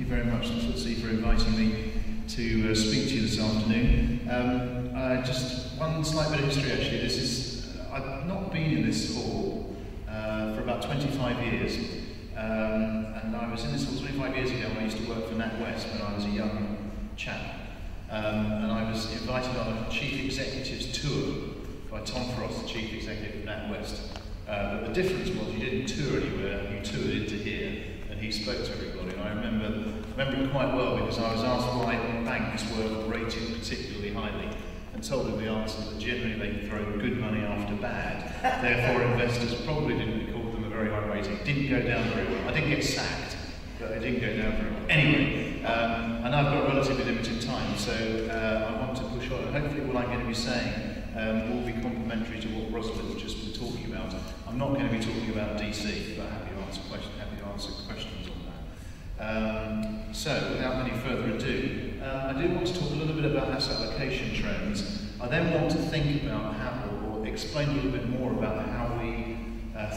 you very much, FTSE, for inviting me to speak to you this afternoon. Just one slight bit of history, actually. I've not been in this hall for about 25 years. And I was in this hall 25 years ago when I used to work for NatWest when I was a young chap. And I was invited on a Chief Executive's tour by Tom Frost, the Chief Executive of NatWest. But the difference was you didn't tour anywhere, you toured into here, and he spoke to everybody. And I remember it quite well because I was asked why banks were rated particularly highly, and told him the answer that generally they throw good money after bad. Therefore, investors probably didn't record them a very high rating. It didn't go down very well. I didn't get sacked, but it didn't go down very well. Anyway, and I've got relatively limited time, so I want to push on. And hopefully what I'm going to be saying will be complementary to what Rosalind's just been talking about. I'm not going to be talking about DC, but happy to answer questions on that. So, without any further ado, I do want to talk a little bit about asset allocation trends. I then want to think about how, or explain a little bit more about how we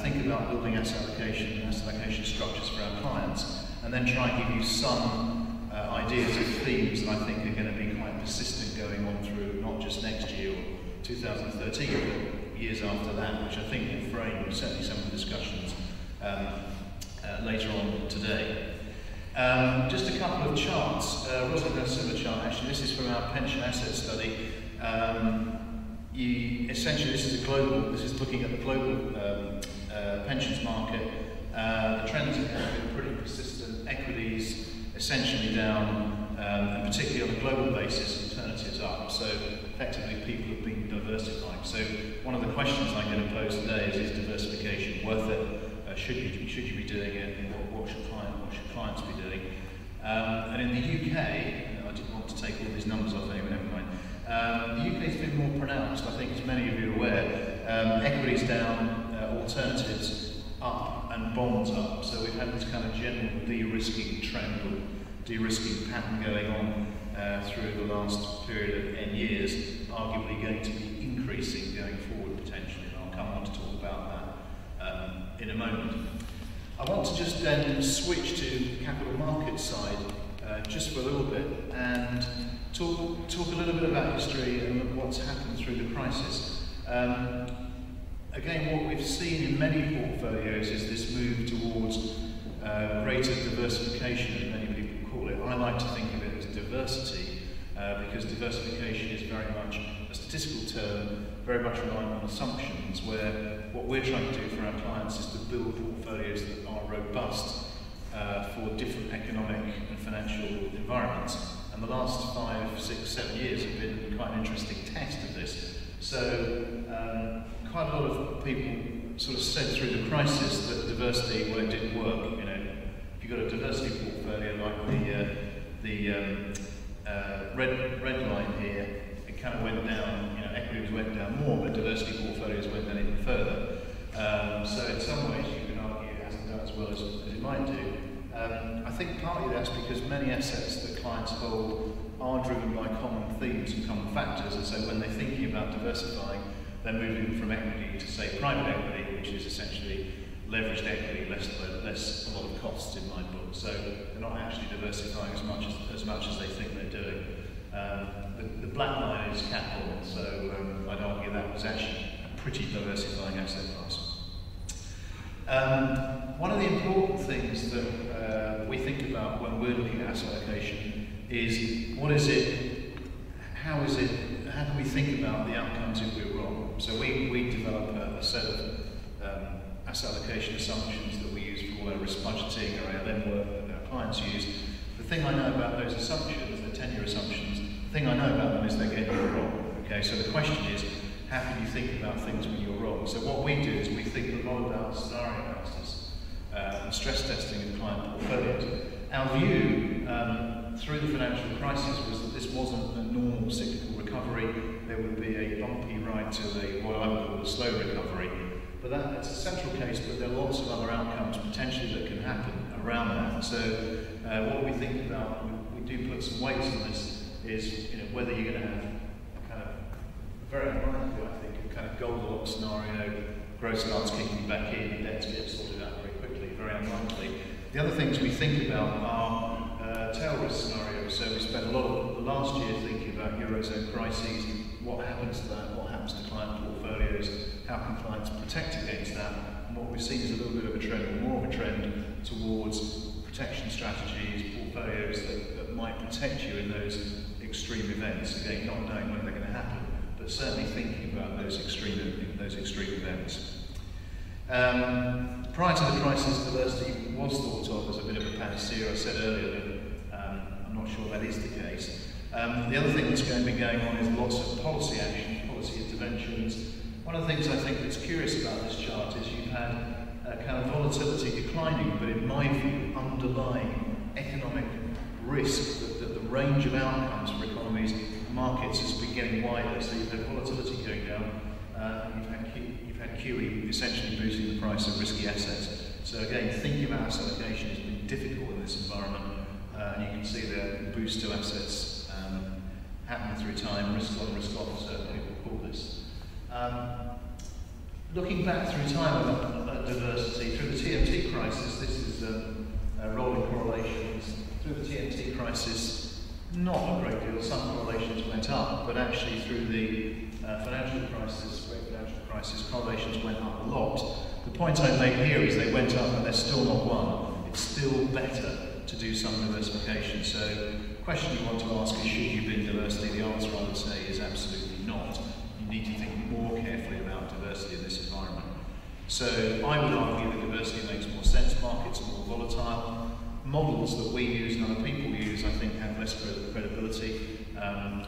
think about building asset allocation structures for our clients, and then try and give you some ideas of themes that I think are going to be quite persistent going on through not just next year or 2013, but years after that, which I think will frame certainly some of the discussions later on today. Just a couple of charts. Rosalind has a similar chart, actually. This is from our pension asset study. Essentially, this is looking at the global pensions market. The trends have been pretty persistent. Equities essentially down, and particularly on a global basis, alternatives up. So effectively, people have been diversifying. So one of the questions I'm going to pose today is diversification worth it? Should you be doing it? What should clients be doing? And in the UK, I didn't want to take all these numbers off anyway, never mind. The UK has been more pronounced, I think, as many of you are aware. Equities down, alternatives up, and bonds up. So we've had this kind of general de-risking trend or de-risking pattern going on through the last period of 10 years, arguably going to be increasing going forward potentially, and I'll come on to talk about that in a moment. I want to just then switch to the capital markets side just for a little bit and talk a little bit about history and what's happened through the crisis. Again, what we've seen in many portfolios is this move towards greater diversification, as many people call it. I like to think of it as diversity because diversification is very much a statistical term, very much relying on assumptions, where what we're trying to do for our clients is to build portfolios that are robust for different economic and financial environments. And the last 5, 6, 7 years have been quite an interesting test of this. So quite a lot of people sort of said through the crisis that diversity didn't work. You know, if you've got a diversity portfolio like the red line here, it kind of went down. You know, equities went down more, but diversity portfolios went down even further. So in some ways, you can argue it hasn't done as well as it might do. I think partly that's because many assets that clients hold are driven by common themes and common factors, and so when they're thinking about diversifying, they're moving from equity to, say, private equity, which is essentially leveraged equity, less a lot of costs in my book. So they're not actually diversifying as much as they think they're doing. The black line is cat bonds, so I'd argue that was actually a pretty diversifying asset class. One of the important things that we think about when we're looking at asset allocation is what is it, how can we think about the outcomes if we're wrong? So we develop a set of asset allocation assumptions that we use for all our risk budgeting, our ALM work that our clients use. The thing I know about those assumptions, the 10-year assumptions, the thing I know about them is they're getting it wrong. Okay, so the question is, how can you think about things when you're wrong? So what we do is we think a lot about scenario analysis and stress testing of client portfolios. Our view through the financial crisis was that this wasn't a normal cyclical recovery. There would be a bumpy ride to what I would call a slow recovery. But that's a central case, but there are lots of other outcomes potentially that can happen around that. So what we think about, we do put some weights on this, is whether you're going to have a kind of very unlikely, I think, a kind of Goldilocks scenario, growth starts kicking back in, debts get sorted out very quickly, very unlikely. The other things we think about are tail risk scenario. So we spent a lot of the last year thinking about Eurozone crises, what happens to that, what happens to client portfolios, how can clients protect against that, and what we've seen is a little bit of a trend, or more of a trend, towards protection strategies, portfolios that might protect you in those extreme events. Again, not knowing when they're going to happen, but certainly thinking about those extreme events. Prior to the crisis, diversity was thought of as a bit of a panacea. I said earlier that I'm not sure that is the case. The other thing that's going to be going on is lots of policy action, policy interventions. One of the things I think that's curious about this chart is you've had kind of volatility declining, but in my view, underlying economic risk, that the range of outcomes for economies and markets has been getting wider. So you've had volatility going down, you've had QE essentially boosting the price of risky assets. So again, thinking about asset allocation has been difficult in this environment, and you can see the boost to assets happening through time, risk on, risk off, certainly we'll call this. Looking back through time at diversity, through the TMT crisis, this is rolling correlations. Through the TMT crisis, not a great deal, some correlations went up, but actually through the financial crisis, great financial crisis, correlations went up a lot. The point I made here is they went up, but they're still not one. It's still better to do some diversification. So the question you want to ask is, should you bin diversity? The answer I would say is absolutely not. You need to think more carefully about diversity in this environment. So I would argue that diversity makes more sense. Markets are more volatile. Models that we use and other people use, I think, have less credibility.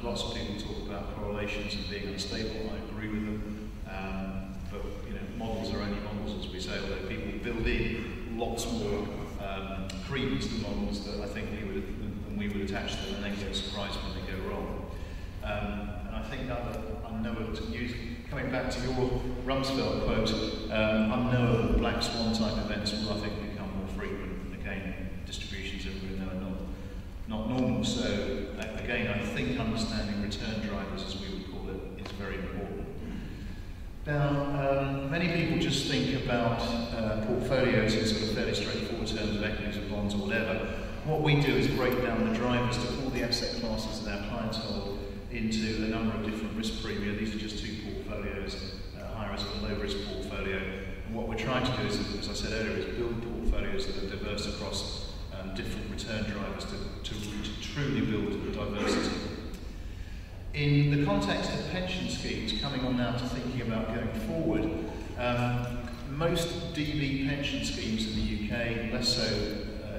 Lots of people talk about correlations and being unstable. I agree with them. But models are only models, as we say, although people build in lots more credence to models that I think we would attach to them, and they get surprised when they go wrong. And I think unknowable, coming back to your Rumsfeld quote, unknowable black swan type events will, I think, become more frequent. Again, distributions everywhere now are not normal. So again, I think understanding return drivers, as we would call it, is very important. Now, many people just think about portfolios in sort of fairly straightforward terms of equities or bonds or whatever. What we do is break down the drivers to all the asset classes that our clients hold into a number of different risk premia. These are just two portfolios, high risk and low risk portfolio. And what we're trying to do is, as I said earlier, is build portfolios that are diverse across different return drivers to truly build diversity. In the context of pension schemes, coming on now to thinking about going forward, most DB pension schemes in the UK, less so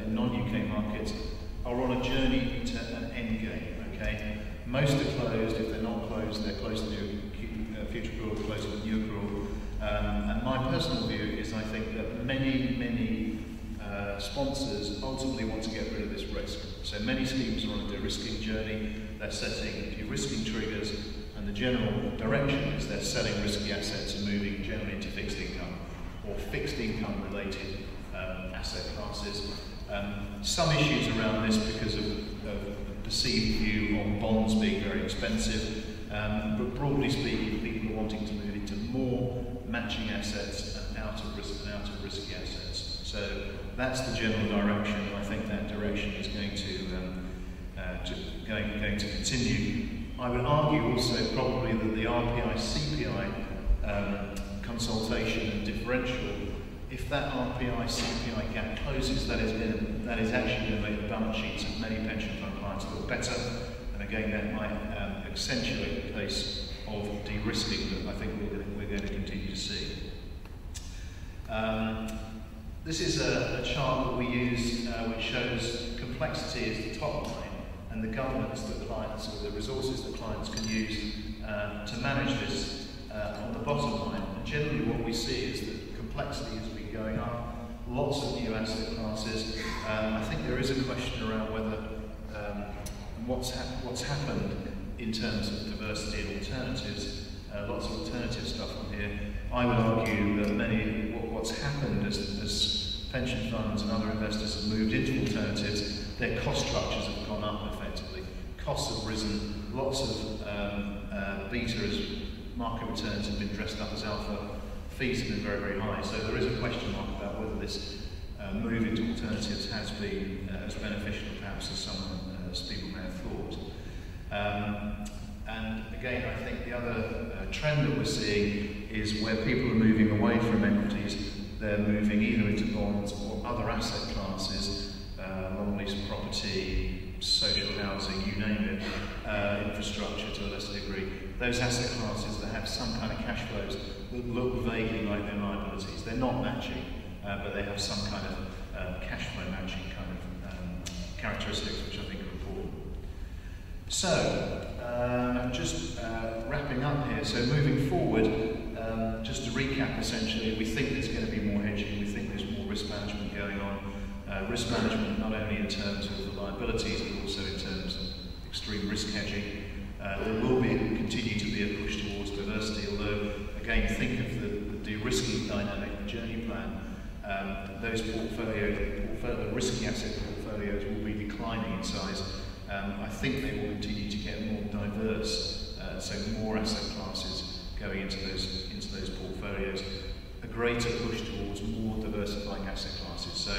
in non-UK markets, are on a journey to an end game. Okay, most are closed. If they're not closed, they're close to future accrual, close to new accrual. And my personal view is, I think that many sponsors ultimately want to get rid of this risk. So many schemes are on a de-risking journey. They're setting de-risking triggers, and the general direction is they're selling risky assets and moving generally into fixed income or fixed income related asset classes. Some issues around this because of perceived view on bonds being very expensive, but broadly speaking, people are wanting to move into more matching assets and out of risky assets. So that's the general direction, and I think that direction is going to continue. I would argue also probably that the RPI-CPI consultation and differential, if that RPI-CPI gap closes, that is actually going to make the balance sheets of many pension fund clients look better, and again that might accentuate the pace of de-risking that I think we're going to continue to see. This is a chart that we use which shows complexity as the top line and the governance that clients, or the resources that clients can use to manage this on the bottom line. And generally what we see is that complexity has been going up, lots of new asset classes. I think there is a question around whether what's happened in terms of diversity and alternatives. Lots of alternative stuff on here. I would argue that what's happened as pension funds and other investors have moved into alternatives, their cost structures have gone up effectively. Costs have risen, lots of beta as market returns have been dressed up as alpha, fees have been very, very high. So there is a question mark about whether this move into alternatives has been as beneficial perhaps as people may have thought. And again, I think the other trend that we're seeing is where people are moving away from equities, they're moving either into bonds or other asset classes, long lease property, social housing, you name it, infrastructure to a lesser degree. Those asset classes that have some kind of cash flows that look vaguely like their liabilities. They're not matching, but they have some kind of cash flow matching kind of characteristics, which I think are important. So, just wrapping up here, so moving forward, just to recap essentially, we think there's going to be more hedging, we think there's more risk management going on. Risk management not only in terms of the liabilities, but also in terms of extreme risk hedging. There will continue to be a push towards diversity, although, again, think of the de-risking dynamic, the journey plan. Those the risky asset portfolios will be declining in size. I think they will continue to get more diverse, so more asset classes going into those portfolios. A greater push towards more diversifying asset classes, so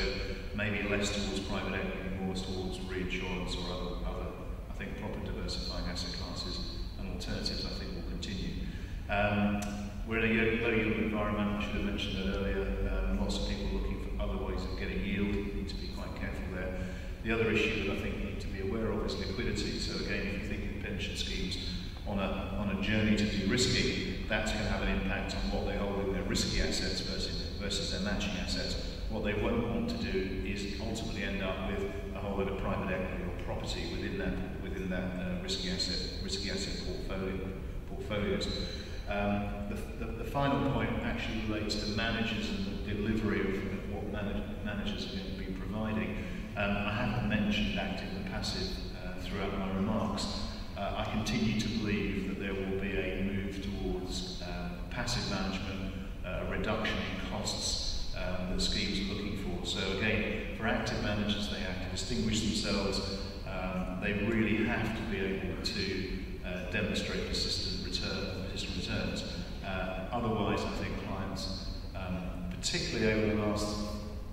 maybe less towards private equity, more towards reinsurance or other I think, proper diversifying asset classes, and alternatives I think will continue. We're in a low yield environment, I should have mentioned that earlier. Lots of people looking for other ways of getting yield, we need to be quite careful there. The other issue that I think you need to be aware of is liquidity. So again, if you think of pension schemes on a journey to de-risking, that's going to have an impact on what they hold in their risky assets versus their matching assets. What they won't want to do is ultimately end up with a whole lot of private equity or property within that risky asset portfolios. The final point actually relates to managers and the delivery of what managers are going to be providing. I haven't mentioned active and passive throughout my remarks. I continue to believe that there will be a move towards passive management, a reduction in costs that schemes are looking for. So again, for active managers, they have to distinguish themselves. They really have to be able to demonstrate persistent returns. Otherwise, I think clients, particularly over the last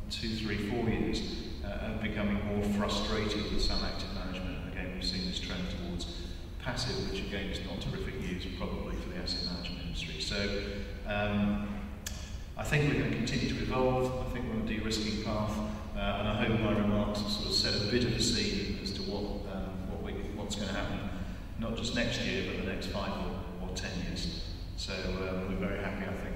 2, 3, 4 years, are becoming more frustrated with some active management. And again, we've seen this trend towards passive, which again is not terrific news probably for the asset management industry. So I think we're going to continue to evolve. I think we're on a de-risking path, and I hope my remarks have sort of set a bit of a scene as to what's going to happen, not just next year, but the next 5 or 10 years. So we're very happy, I think,